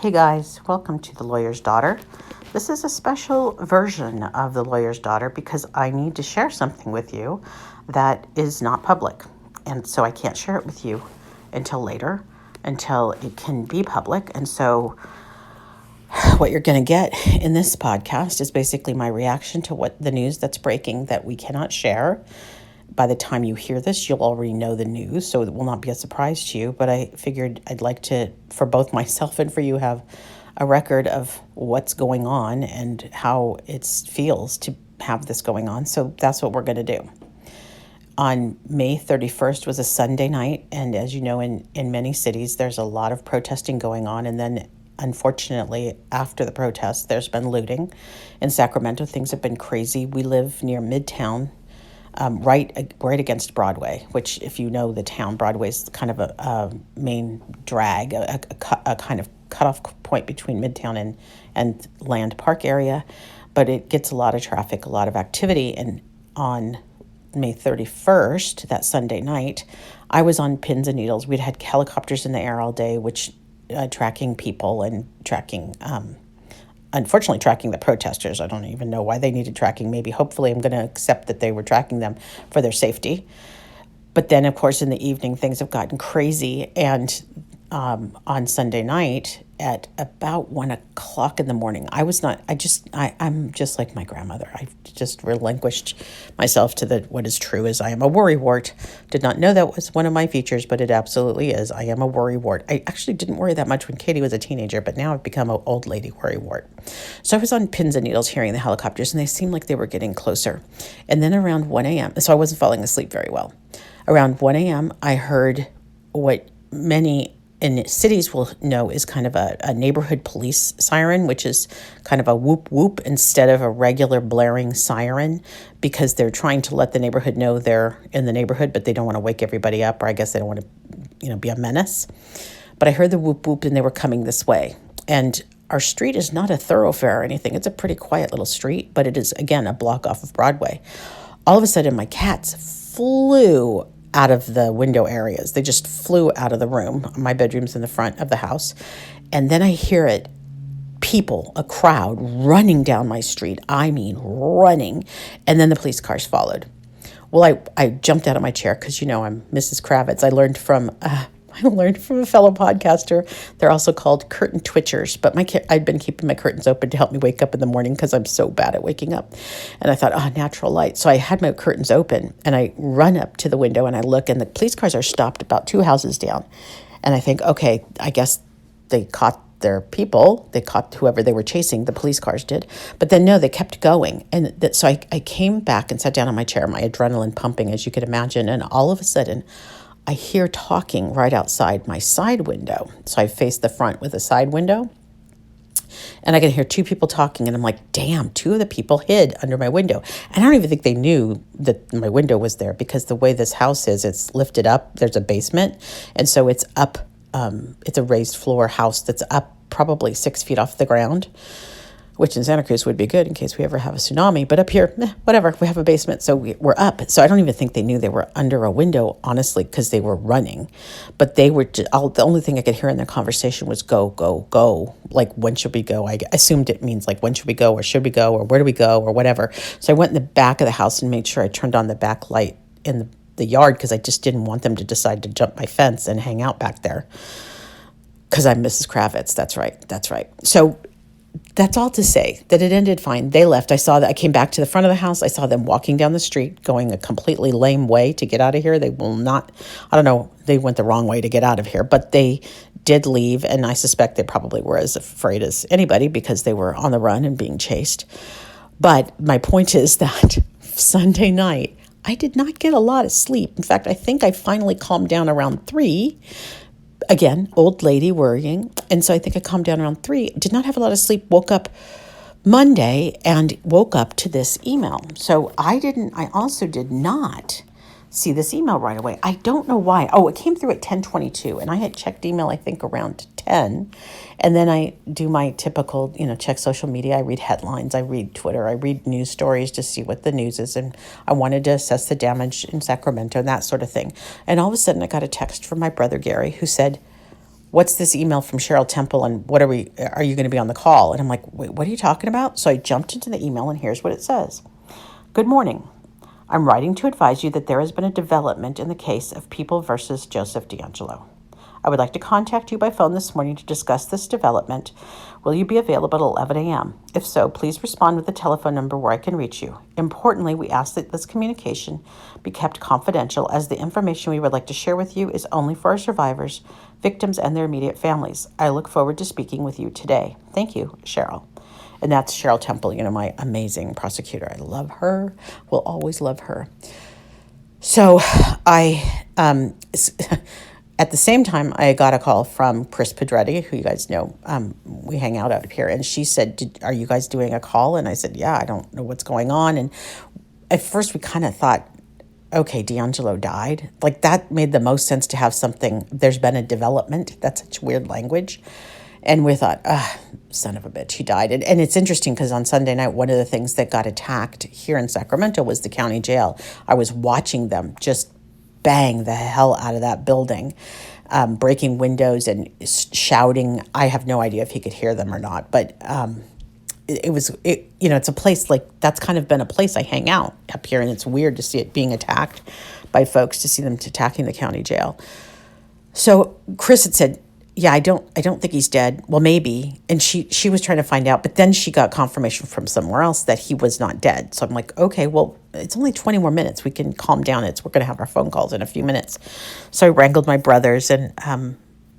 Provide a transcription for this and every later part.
Hey guys, welcome to The Lawyer's Daughter. This is a special version of The Lawyer's Daughter because I need to share something with you that is not public. And so I can't share it with you until later, until it can be public. And so what you're going to get in this podcast is basically my reaction to what the news that's breaking that we cannot share. By the time you hear this, you'll already know the news, so it will not be a surprise to you. But I figured I'd like to, for both myself and for you, have a record of what's going on and how it feels to have this going on. So that's what we're going to do. On May 31st was a Sunday night, and as you know, in many cities, there's a lot of protesting going on, and then unfortunately, after the protests, there's been looting. In Sacramento, things have been crazy. We live near Midtown, right against Broadway, which, if you know the town, Broadway is kind of a main drag, a kind of cutoff point between Midtown and Land Park area. But it gets a lot of traffic, a lot of activity. And on May 31st, that Sunday night, I was on pins and needles. We'd had helicopters in the air all day, which tracking people and unfortunately tracking the protesters. I don't even know why they needed tracking. Maybe, hopefully, I'm going to accept that they were tracking them for their safety. But then, of course, in the evening, things have gotten crazy. And on Sunday night at about 1 o'clock in the morning, I'm just like my grandmother. I've just relinquished myself to what is true is I am a worrywart. Did not know that was one of my features, but it absolutely is. I am a worrywart. I actually didn't worry that much when Katie was a teenager, but now I've become an old lady worrywart. So I was on pins and needles hearing the helicopters, and they seemed like they were getting closer. And then around 1 a.m., so I wasn't falling asleep very well. Around 1 a.m., I heard what many in cities will know is kind of a neighborhood police siren, which is kind of a whoop whoop instead of a regular blaring siren, because they're trying to let the neighborhood know they're in the neighborhood, but they don't want to wake everybody up, or I guess they don't want to, be a menace. But I heard the whoop whoop, and they were coming this way. And our street is not a thoroughfare or anything. It's a pretty quiet little street, but it is, again, a block off of Broadway. All of a sudden, my cats flew out of the window areas. They just flew out of the room. My bedroom's in the front of the house. And then I hear a crowd running down my street. I mean, running. And then the police cars followed. Well, I jumped out of my chair because, I'm Mrs. Kravitz. I learned from a fellow podcaster. They're also called curtain twitchers, but I'd been keeping my curtains open to help me wake up in the morning because I'm so bad at waking up. And I thought, natural light. So I had my curtains open, and I run up to the window, and I look, and the police cars are stopped about 2 houses down. And I think, okay, I guess they caught their people. They caught whoever they were chasing. The police cars did. But then, no, they kept going. And so I came back and sat down on my chair, my adrenaline pumping, as you could imagine. And all of a sudden, I hear talking right outside my side window. So I face the front with a side window, and I can hear 2 people talking, and I'm like, damn, 2 of the people hid under my window. And I don't even think they knew that my window was there, because the way this house is, it's lifted up. There's a basement, and so it's up. It's a raised floor house that's up probably 6 feet off the ground, which in Santa Cruz would be good in case we ever have a tsunami. But up here, whatever, we have a basement, so we're up. So I don't even think they knew they were under a window, honestly, because they were running. But they were, the only thing I could hear in their conversation was go, go, go. Like, when should we go? I assumed it means like, when should we go, or should we go, or where do we go, or whatever. So I went in the back of the house and made sure I turned on the back light in the yard, because I just didn't want them to decide to jump my fence and hang out back there. Because I'm Mrs. Kravitz. That's right. So that's all to say that it ended fine. They left. I came back to the front of the house. I saw them walking down the street, going a completely lame way to get out of here. They will not, I don't know, they went the wrong way to get out of here, but they did leave. And I suspect they probably were as afraid as anybody, because they were on the run and being chased. But my point is that Sunday night, I did not get a lot of sleep. In fact, I think I finally calmed down around 3. Again, old lady worrying. And so I think I calmed down around 3. Did not have a lot of sleep. Woke up Monday and woke up to this email. So I also did not see this email right away. I don't know why. Oh, it came through at 10:22, and I had checked email, I think, around 10. And then I do my typical, check social media. I read headlines. I read Twitter. I read news stories to see what the news is. And I wanted to assess the damage in Sacramento and that sort of thing. And all of a sudden, I got a text from my brother, Gary, who said, what's this email from Cheryl Temple and are you going to be on the call? And I'm like, wait, what are you talking about? So I jumped into the email and here's what it says. Good morning. I'm writing to advise you that there has been a development in the case of People versus Joseph DeAngelo. I would like to contact you by phone this morning to discuss this development. Will you be available at 11 a.m.? If so, please respond with the telephone number where I can reach you. Importantly, we ask that this communication be kept confidential, as the information we would like to share with you is only for our survivors, victims, and their immediate families. I look forward to speaking with you today. Thank you, Cheryl. And that's Cheryl Temple, my amazing prosecutor. I love her, will always love her. So at the same time, I got a call from Chris Pedretti, who you guys know. We hang out here. And she said, are you guys doing a call? And I said, yeah, I don't know what's going on. And at first we kind of thought, okay, DeAngelo died. Like, that made the most sense to have something. There's been a development. That's such weird language. And we thought, son of a bitch, he died. And it's interesting because on Sunday night, one of the things that got attacked here in Sacramento was the county jail. I was watching them just bang the hell out of that building, breaking windows and shouting. I have no idea if he could hear them or not, but it's a place like, that's kind of been a place I hang out up here, and it's weird to see it being attacked by folks, to see them attacking the county jail. So Chris had said, yeah, I don't think he's dead. Well, maybe. And she was trying to find out, but then she got confirmation from somewhere else that he was not dead. So I'm like, okay, well, it's only 20 more minutes. We can calm down. We're going to have our phone calls in a few minutes. So I wrangled my brothers, and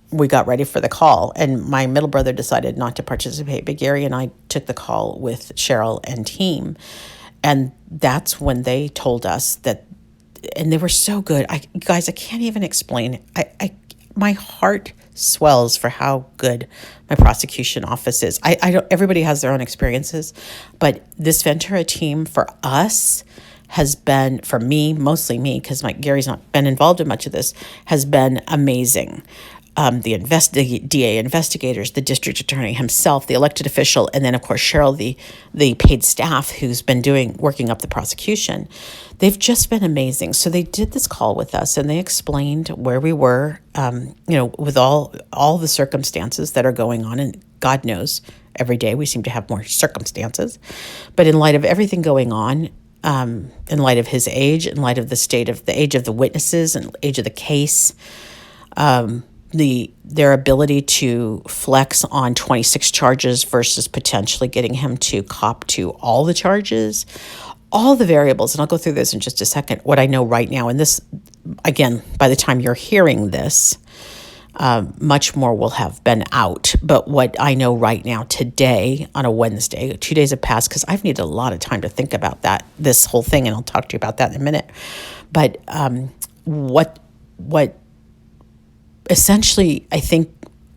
we got ready for the call. And my middle brother decided not to participate, but Gary and I took the call with Cheryl and team. And that's when they told us that, and they were so good. Guys, I can't even explain. My heart swells for how good my prosecution office is. I don't. Everybody has their own experiences, but this Ventura team for us has been, for me, mostly me, because Gary's not been involved in much of this, has been amazing. The DA investigators, the district attorney himself, the elected official, and then of course Cheryl, the paid staff who's been working up the prosecution. They've just been amazing. So they did this call with us, and they explained where we were, with all the circumstances that are going on. And God knows, every day we seem to have more circumstances. But in light of everything going on, in light of his age, in light of the age of the witnesses and age of the case, their ability to flex on 26 charges versus potentially getting him to cop to all the charges, all the variables, and I'll go through this in just a second, what I know right now. And this, again, by the time you're hearing this, much more will have been out. But what I know right now, today, on a Wednesday, 2 days have passed, because I've needed a lot of time to think about this whole thing, and I'll talk to you about that in a minute. But what essentially, I think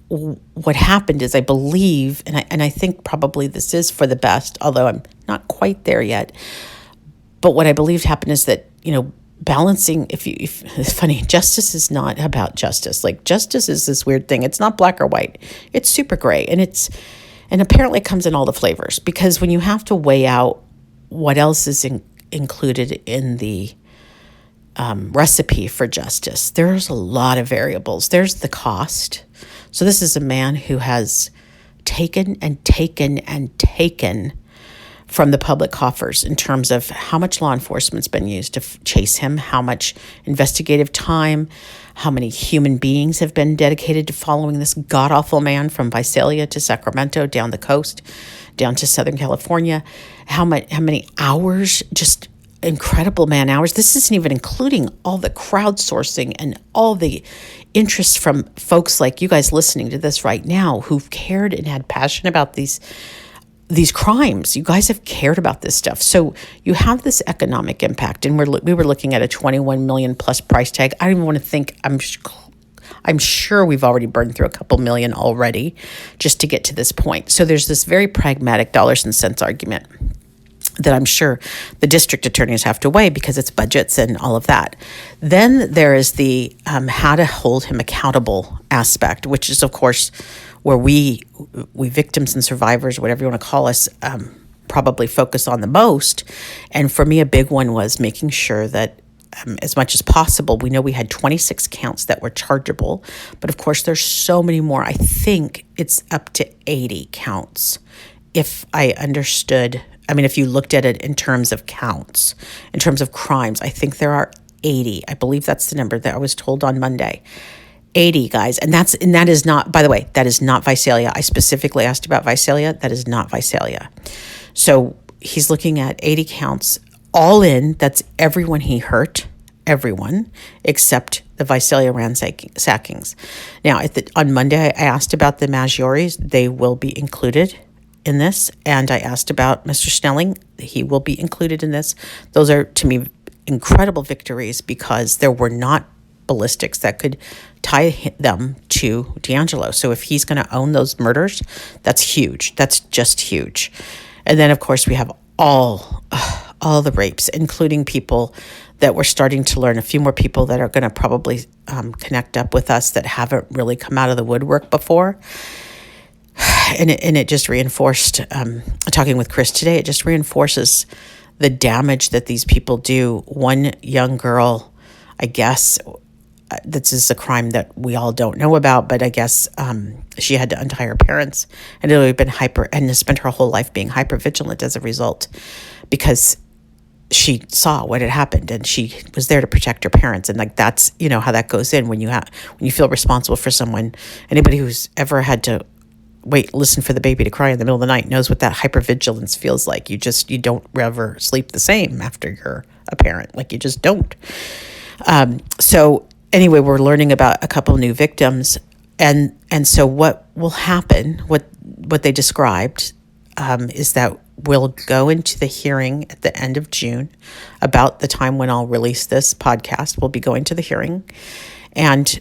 what happened is, I believe, and I think probably this is for the best, although I'm not quite there yet. But what I believe happened is that, balancing, if it's funny, justice is not about justice. Like, justice is this weird thing. It's not black or white. It's super gray, and apparently it comes in all the flavors, because when you have to weigh out what else is included in the recipe for justice, there's a lot of variables. There's the cost. So this is a man who has taken and taken and taken from the public coffers in terms of how much law enforcement's been used to chase him, how much investigative time, how many human beings have been dedicated to following this god-awful man from Visalia to Sacramento, down the coast, down to Southern California, how many hours, just incredible man hours. This isn't even including all the crowdsourcing and all the interest from folks like you guys listening to this right now, who've cared and had passion about these crimes. You guys have cared about this stuff. So you have this economic impact, and we were looking at a 21 million plus price tag. I don't even want to think. I'm sure we've already burned through a couple million already just to get to this point. So there's this very pragmatic dollars and cents argument that I'm sure the district attorneys have to weigh, because it's budgets and all of that. Then there is the how to hold him accountable aspect, which is, of course, where we victims and survivors, whatever you want to call us, probably focus on the most. And for me, a big one was making sure that as much as possible. We know we had 26 counts that were chargeable, but of course there's so many more. I think it's up to 80 counts. If I understood, if you looked at it in terms of counts, in terms of crimes, I think there are 80. I believe that's the number that I was told on Monday. 80, guys. And that is not, by the way, that is not Visalia. I specifically asked about Visalia. That is not Visalia. So he's looking at 80 counts all in. That's everyone he hurt, everyone except the Visalia ransackings. Now, on Monday, I asked about the Maggioris. They will be included in this. And I asked about Mr. Snelling. He will be included in this. Those are, to me, incredible victories because there were not ballistics that could tie them to DeAngelo. So if he's going to own those murders, that's huge. That's just huge. And then, of course, we have all the rapes, including people that we're starting to learn, a few more people that are going to probably connect up with us that haven't really come out of the woodwork before. And it just reinforced, talking with Chris today, it just reinforces the damage that these people do. One young girl, I guess, this is a crime that we all don't know about, but I guess she had to untie her parents and had been and spent her whole life being hyper vigilant as a result, because she saw what had happened and she was there to protect her parents. And that's, how that goes in when you feel responsible for someone. Anybody who's ever had to listen for the baby to cry in the middle of the night knows what that hypervigilance feels like. You don't ever sleep the same after you're a parent. You just don't. So anyway, we're learning about a couple new victims. And so what will happen, what they described, is that we'll go into the hearing at the end of June. About the time when I'll release this podcast, we'll be going to the hearing. And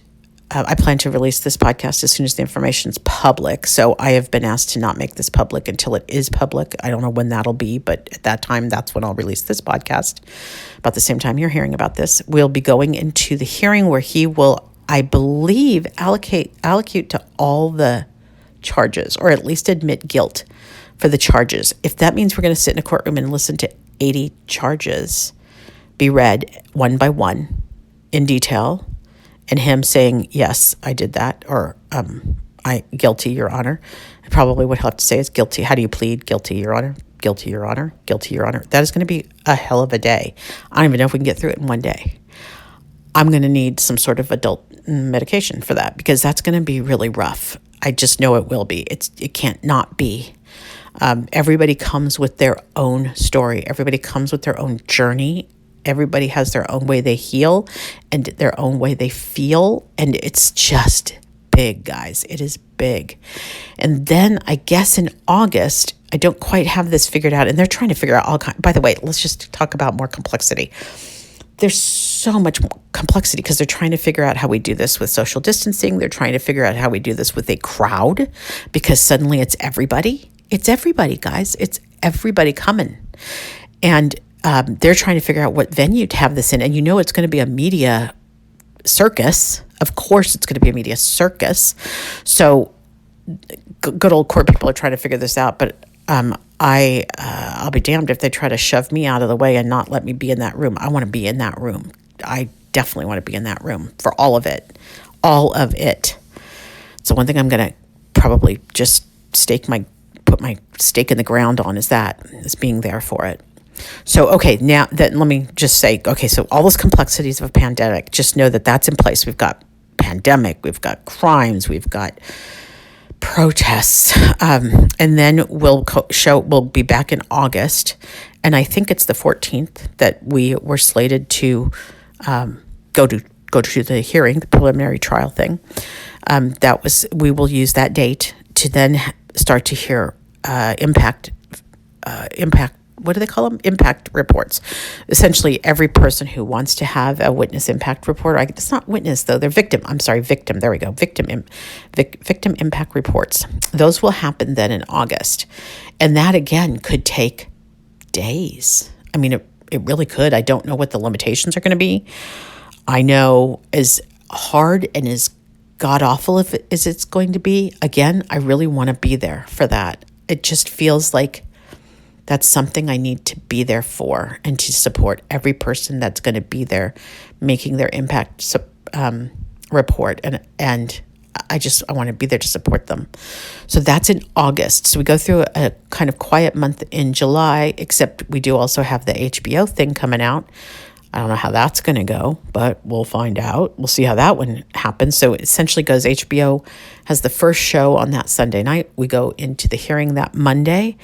I plan to release this podcast as soon as the information is public. So I have been asked to not make this public until it is public. I don't know when that'll be, but at that time, that's when I'll release this podcast. About the same time you're hearing about this, we'll be going into the hearing where he will, I believe, allocate to all the charges, or at least admit guilt for the charges. If that means we're going to sit in a courtroom and listen to 80 charges be read one by one in detail, and him saying, yes, I did that, or I guilty, Your Honor. And probably what he'll have to say is guilty. How do you plead? Guilty, Your Honor. Guilty, Your Honor. Guilty, Your Honor. That is going to be a hell of a day. I don't even know if we can get through it in one day. I'm going to need some sort of adult medication for that, because that's going to be really rough. I just know it will be. It can't not be. Everybody comes with their own story. Everybody comes with their own journey. Everybody has their own way they heal and their own way they feel. And it's just big, guys. It is big. And then I guess in August, I don't quite have this figured out. And they're trying to figure out all kinds. By the way, let's just talk about more complexity. There's so much complexity because they're trying to figure out how we do this with social distancing. They're trying to figure out how we do this with a crowd, because suddenly it's everybody. It's everybody, guys. It's everybody coming. And they're trying to figure out what venue to have this in. And it's going to be a media circus. Of course, it's going to be a media circus. So good old court people are trying to figure this out. But I'll be damned if they try to shove me out of the way and not let me be in that room. I want to be in that room. I definitely want to be in that room for all of it. All of it. So one thing I'm going to probably just put my stake in the ground on is being there for it. So, okay, now let me just say, okay, so all those complexities of a pandemic, just know that that's in place. We've got pandemic, we've got crimes, we've got protests, and then we'll be back in August, and I think it's the 14th that we were slated to go to the hearing, the preliminary trial thing. We will use that date to then start to hear impact. What do they call them? Impact reports. Essentially, every person who wants to have a witness impact report, it's not witness though, they're victim. I'm sorry, victim. There we go. Victim impact reports. Those will happen then in August. And that again could take days. It really could. I don't know what the limitations are going to be. I know as hard and as god awful as it's going to be, again, I really want to be there for that. It just feels like That's something I need to be there for and to support every person that's going to be there making their impact report. And I want to be there to support them. So that's in August. So we go through a kind of quiet month in July, except we do also have the HBO thing coming out. I don't know how that's going to go, but we'll find out. We'll see how that one happens. So it essentially goes, HBO has the first show on that Sunday night. We go into the hearing that Monday.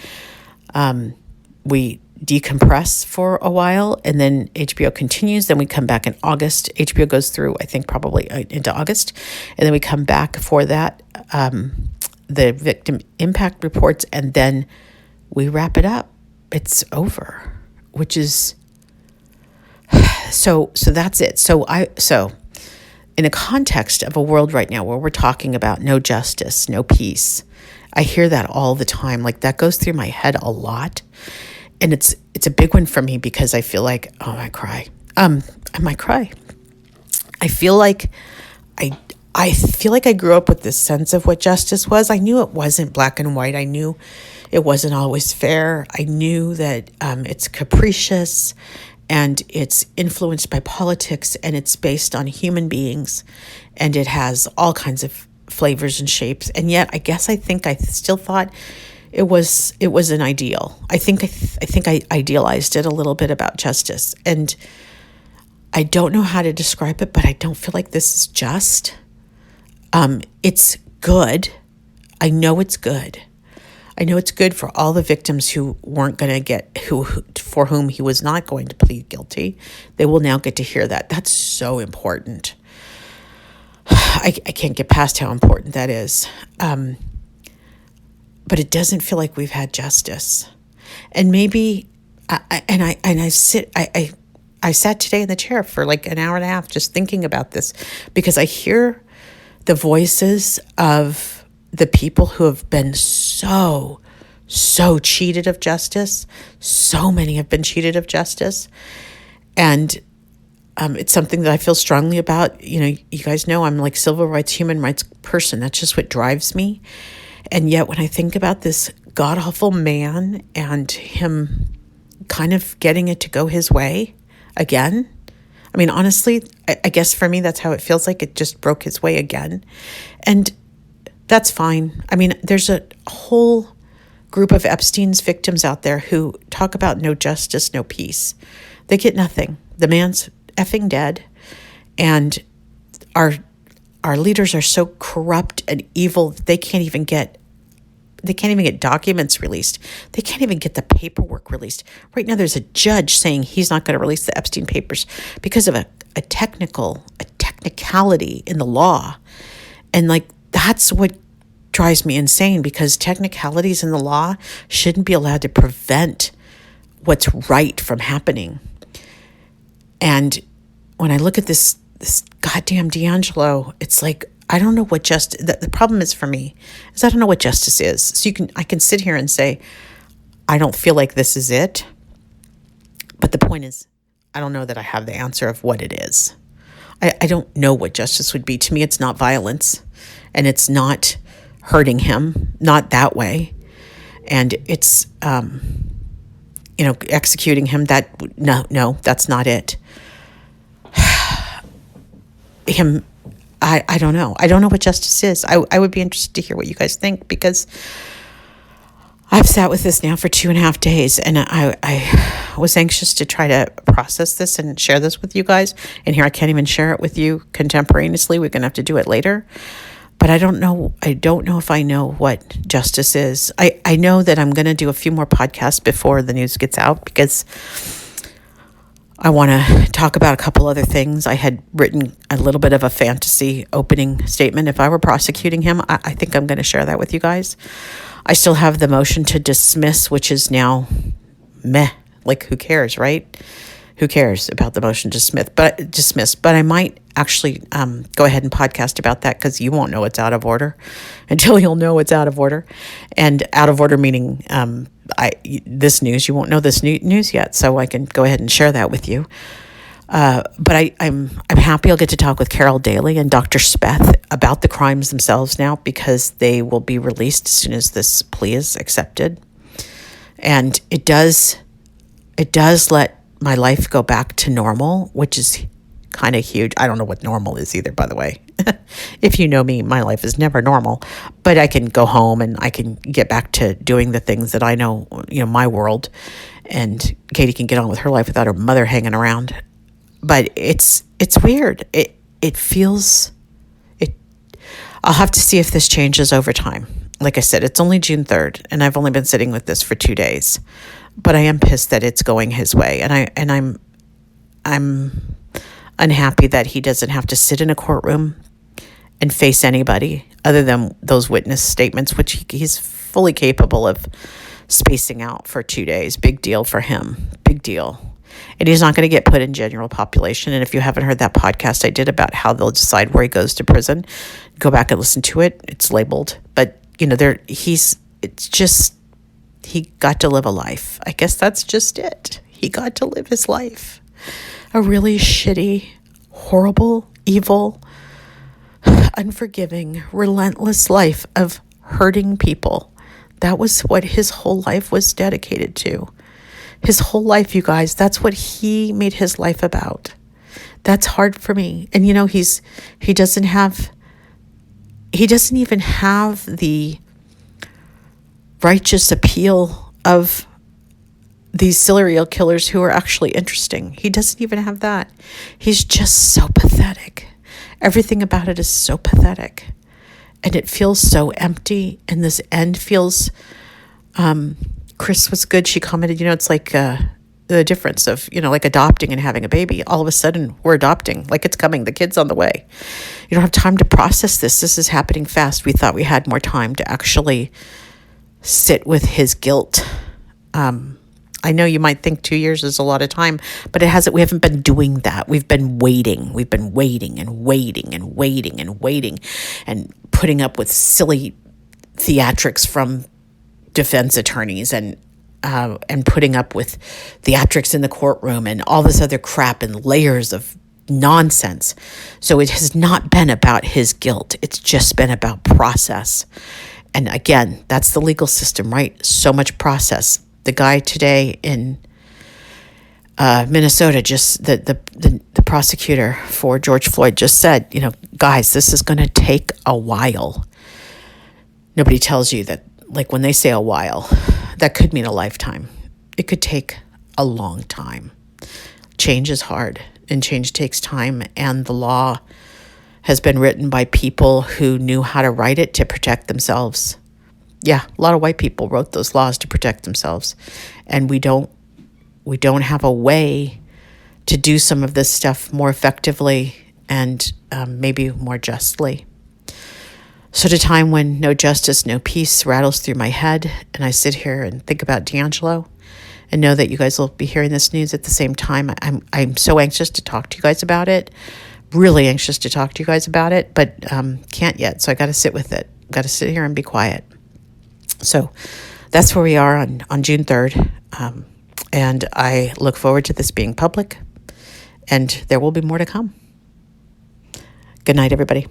We decompress for a while, and then HBO continues. Then we come back in August. HBO goes through, I think, probably into August. And then we come back for that, the victim impact reports, and then we wrap it up. It's over, which is... So that's it. So in a context of a world right now where we're talking about no justice, no peace, I hear that all the time. Like, that goes through my head a lot. And it's a big one for me because I feel like, oh, I cry. I might cry. I feel like I grew up with this sense of what justice was. I knew it wasn't black and white. I knew it wasn't always fair. I knew that it's capricious, and it's influenced by politics, and it's based on human beings, and it has all kinds of flavors and shapes. And yet, I think I still thought it was an ideal. I think I idealized it a little bit about justice, and I don't know how to describe it, but I don't feel like this is just. It's good. I know it's good. I know it's good for all the victims who weren't going to for whom he was not going to plead guilty. They will now get to hear that. That's so important. I can't get past how important that is. But it doesn't feel like we've had justice. And maybe, I sat today in the chair for like an hour and a half just thinking about this, because I hear the voices of the people who have been so cheated of justice. So many have been cheated of justice. And it's something that I feel strongly about. You guys know I'm like civil rights, human rights person. That's just what drives me. And yet when I think about this god-awful man and him kind of getting it to go his way again, I mean, honestly, I guess for me, that's how it feels like. It just broke his way again. And that's fine. I mean, there's a whole group of Epstein's victims out there who talk about no justice, no peace. They get nothing. The man's effing dead. And our leaders are so corrupt and evil that they can't even get documents released. They can't even get the paperwork released. Right now, there's a judge saying he's not going to release the Epstein papers because of a technicality in the law. And like, that's what drives me insane, because technicalities in the law shouldn't be allowed to prevent what's right from happening. And when I look at this goddamn DeAngelo, it's like, I don't know what justice, the problem is for me, is I don't know what justice is. So I can sit here and say, I don't feel like this is it. But the point is, I don't know that I have the answer of what it is. I don't know what justice would be. To me, it's not violence, and it's not hurting him, not that way. And it's, executing him, no, that's not it. I don't know. I don't know what justice is. I would be interested to hear what you guys think, because I've sat with this now for 2.5 days, and I was anxious to try to process this and share this with you guys. And here I can't even share it with you contemporaneously. We're going to have to do it later. But I don't know if I know what justice is. I know that I'm going to do a few more podcasts before the news gets out, because I want to talk about a couple other things. I had written a little bit of a fantasy opening statement. If I were prosecuting him, I think I'm going to share that with you guys. I still have the motion to dismiss, which is now meh. Like, who cares, right? Who cares about the motion to dismiss? But I might actually go ahead and podcast about that, because you won't know it's out of order until you'll know it's out of order. And out of order meaning this news, you won't know this news yet, so I can go ahead and share that with you. But I'm happy I'll get to talk with Carol Daly and Dr. Speth about the crimes themselves now, because they will be released as soon as this plea is accepted. And it does let my life go back to normal, which is kind of huge. I don't know what normal is either, by the way. If you know me, my life is never normal, but I can go home and I can get back to doing the things that I know, my world, and Katie can get on with her life without her mother hanging around. But it's weird. It feels it. I'll have to see if this changes over time. Like I said, it's only June 3rd, and I've only been sitting with this for 2 days. But I am pissed that it's going his way, and I'm unhappy that he doesn't have to sit in a courtroom and face anybody other than those witness statements, which he's fully capable of spacing out for 2 days. Big deal for him. Big deal. And he's not going to get put in general population. And if you haven't heard that podcast I did about how they'll decide where he goes to prison, go back and listen to it. It's labeled. But, he got to live a life. I guess that's just it. He got to live his life. A really shitty, horrible, evil, unforgiving, relentless life of hurting people. That was what his whole life was dedicated to. His whole life, you guys, that's what he made his life about. That's hard for me. And he doesn't even have the righteous appeal of these serial killers who are actually interesting. He doesn't even have that. He's just so pathetic. Everything about it is so pathetic. And it feels so empty. And this end feels, Chris was good. She commented, it's like the difference of, like adopting and having a baby. All of a sudden, we're adopting. Like it's coming. The kid's on the way. You don't have time to process this. This is happening fast. We thought we had more time to actually sit with his guilt. I know you might think 2 years is a lot of time, but we haven't been doing that. We've been waiting. We've been waiting and waiting and waiting and waiting and putting up with silly theatrics from defense attorneys and putting up with theatrics in the courtroom and all this other crap and layers of nonsense. So it has not been about his guilt. It's just been about process. And again, that's the legal system, right? So much process. The guy today in Minnesota, just the prosecutor for George Floyd just said, guys, this is going to take a while. Nobody tells you that, like when they say a while, that could mean a lifetime. It could take a long time. Change is hard and change takes time. And the law has been written by people who knew how to write it to protect themselves. Yeah, a lot of white people wrote those laws to protect themselves. And we don't have a way to do some of this stuff more effectively and maybe more justly. So at a time when no justice, no peace rattles through my head, and I sit here and think about DeAngelo and know that you guys will be hearing this news at the same time, I'm so anxious to talk to you guys about it. Really anxious to talk to you guys about it, but can't yet. So I got to sit with it. Got to sit here and be quiet. So that's where we are on June 3rd. And I look forward to this being public, and there will be more to come. Good night, everybody.